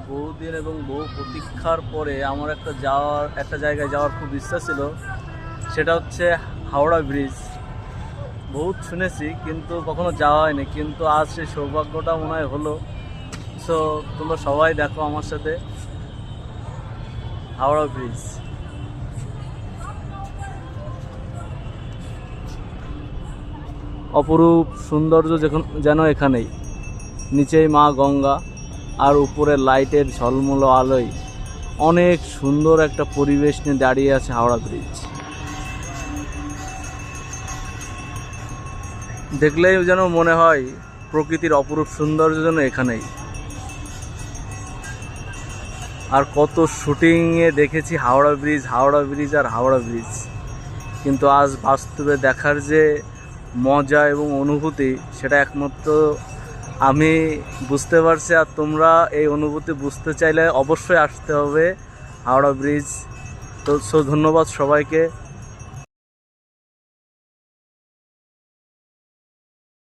বহুদিন এবং বহু প্রতীক্ষার পরে আমার একটা জায়গায় যাওয়ার খুব ইচ্ছা ছিল। সেটা হচ্ছে হাওড়া ব্রিজ। বহুত শুনেছি কিন্তু কখনো যাওয়া হয়নি, কিন্তু আজ সেই সৌভাগ্যটা মনে হয় হলো। সো তোমরা সবাই দেখো আমার সাথে হাওড়া ব্রিজ। অপরূপ সৌন্দর্য যেন এখানেই, নিচেই মা গঙ্গা আর উপরে লাইটের ঝলমলো আলোয় অনেক সুন্দর একটা পরিবেশ নিয়ে দাঁড়িয়ে আছে হাওড়া ব্রিজ। দেখলেই যেন মনে হয় প্রকৃতির অপরূপ সৌন্দর্য যেন এখানেই। আর কত শুটিংয়ে দেখেছি হাওড়া ব্রিজ আর হাওড়া ব্রিজ, কিন্তু আজ বাস্তবে দেখার যে মজা এবং অনুভূতি সেটা একমাত্র আমি বুঝতে পারছি। আর তোমরা এই অনুভূতি বুঝতে চাইলে অবশ্যই আসতে হবে হাওড়া ব্রিজ। তো ধন্যবাদ সবাইকে।